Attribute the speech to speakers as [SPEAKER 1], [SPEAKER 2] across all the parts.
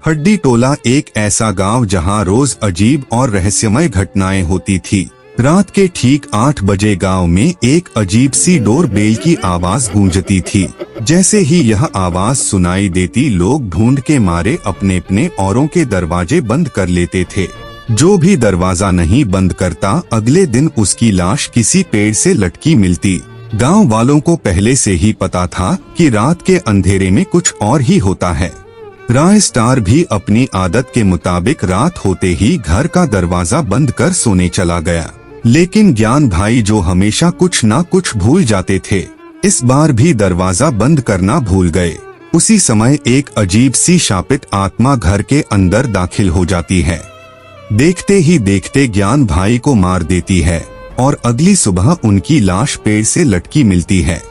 [SPEAKER 1] हड्डी टोला एक ऐसा गांव जहां रोज अजीब और रहस्यमय घटनाएं होती थी। रात के ठीक 8 बजे गांव में एक अजीब सी डोर बेल की आवाज गूंजती थी। जैसे ही यह आवाज सुनाई देती, लोग ढूंढ के मारे अपने अपने औरों के दरवाजे बंद कर लेते थे। जो भी दरवाजा नहीं बंद करता, अगले दिन उसकी लाश किसी पेड़ से लटकी मिलती। गांव वालों को पहले से ही पता था कि रात के अंधेरे में कुछ और ही होता है। राय स्टार भी अपनी आदत के मुताबिक रात होते ही घर का दरवाजा बंद कर सोने चला गया। लेकिन ज्ञान भाई, जो हमेशा कुछ ना कुछ भूल जाते थे, इस बार भी दरवाजा बंद करना भूल गए। उसी समय एक अजीब सी शापित आत्मा घर के अंदर दाखिल हो जाती है। देखते ही देखते ज्ञान भाई को मार देती है और अगली सुबह उनकी लाश पेड़ से लटकी मिलती है।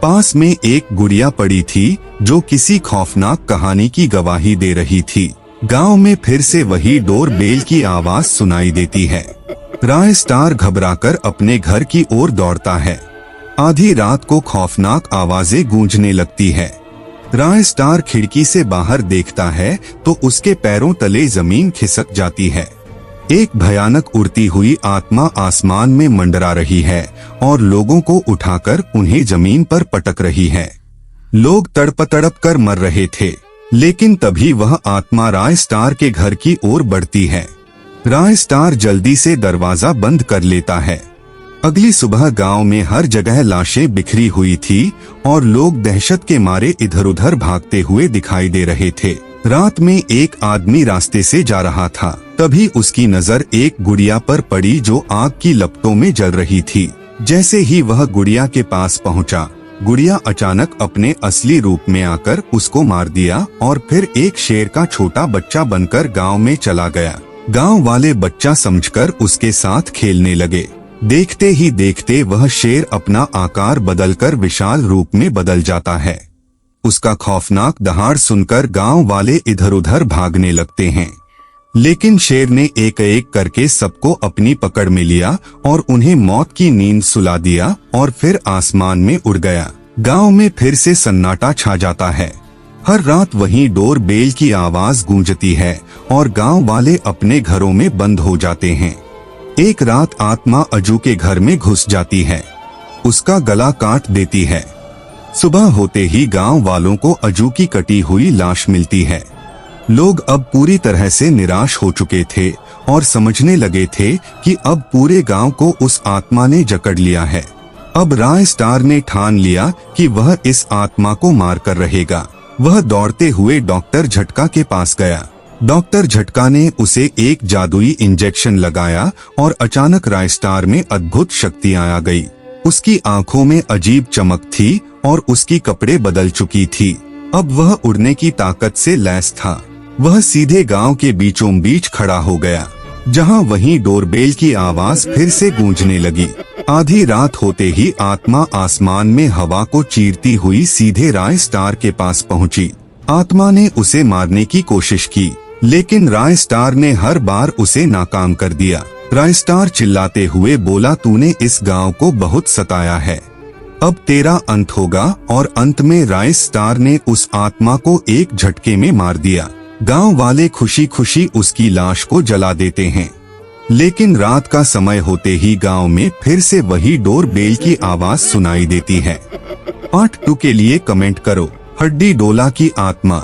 [SPEAKER 1] पास में एक गुड़िया पड़ी थी जो किसी खौफनाक कहानी की गवाही दे रही थी। गांव में फिर से वही डोर बेल की आवाज सुनाई देती है। राय स्टार घबराकर अपने घर की ओर दौड़ता है। आधी रात को खौफनाक आवाजें गूंजने लगती है। राय स्टार खिड़की से बाहर देखता है तो उसके पैरों तले जमीन खिसक जाती है। एक भयानक उड़ती हुई आत्मा आसमान में मंडरा रही है और लोगों को उठाकर उन्हें जमीन पर पटक रही है। लोग तड़प कर मर रहे थे, लेकिन तभी वह आत्मा राय स्टार के घर की ओर बढ़ती है। राय स्टार जल्दी से दरवाजा बंद कर लेता है। अगली सुबह गांव में हर जगह लाशें बिखरी हुई थी और लोग दहशत के मारे इधर उधर भागते हुए दिखाई दे रहे थे। रात में एक आदमी रास्ते से जा रहा था, तभी उसकी नजर एक गुड़िया पर पड़ी जो आग की लपटों में जल रही थी। जैसे ही वह गुड़िया के पास पहुंचा, गुड़िया अचानक अपने असली रूप में आकर उसको मार दिया और फिर एक शेर का छोटा बच्चा बनकर गांव में चला गया। गांव वाले बच्चा समझकर उसके साथ खेलने लगे। देखते ही देखते वह शेर अपना आकार बदलकर विशाल रूप में बदल जाता है। उसका खौफनाक दहाड़ सुनकर गांव वाले इधर उधर भागने लगते हैं, लेकिन शेर ने एक एक करके सबको अपनी पकड़ में लिया और उन्हें मौत की नींद सुला दिया और फिर आसमान में उड़ गया। गांव में फिर से सन्नाटा छा जाता है। हर रात वही डोर बेल की आवाज गूंजती है और गांव वाले अपने घरों में बंद हो जाते हैं। एक रात आत्मा अजू के घर में घुस जाती है, उसका गला काट देती है। सुबह होते ही गांव वालों को अजू की कटी हुई लाश मिलती है। लोग अब पूरी तरह से निराश हो चुके थे और समझने लगे थे कि अब पूरे गांव को उस आत्मा ने जकड़ लिया है। अब राय स्टार ने ठान लिया कि वह इस आत्मा को मार कर रहेगा। वह दौड़ते हुए डॉक्टर झटका के पास गया। डॉक्टर झटका ने उसे एक जादुई इंजेक्शन लगाया और अचानक राय स्टार में अद्भुत शक्तियां आ गई। उसकी आंखों में अजीब चमक थी और उसकी कपड़े बदल चुकी थी। अब वह उड़ने की ताकत से लैस था। वह सीधे गांव के बीचों बीच खड़ा हो गया, जहां वही डोरबेल की आवाज फिर से गूंजने लगी। आधी रात होते ही आत्मा आसमान में हवा को चीरती हुई सीधे राय स्टार के पास पहुंची। आत्मा ने उसे मारने की कोशिश की, लेकिन राय स्टार ने हर बार उसे नाकाम कर दिया। राय स्टार चिल्लाते हुए बोला, तूने इस गांव को बहुत सताया है, अब तेरा अंत होगा। और अंत में राय स्टार ने उस आत्मा को एक झटके में मार दिया। गांव वाले खुशी खुशी उसकी लाश को जला देते हैं, लेकिन रात का समय होते ही गांव में फिर से वही डोर बेल की आवाज सुनाई देती है। पार्ट 2 के लिए कमेंट करो, हड्डी डोला की आत्मा।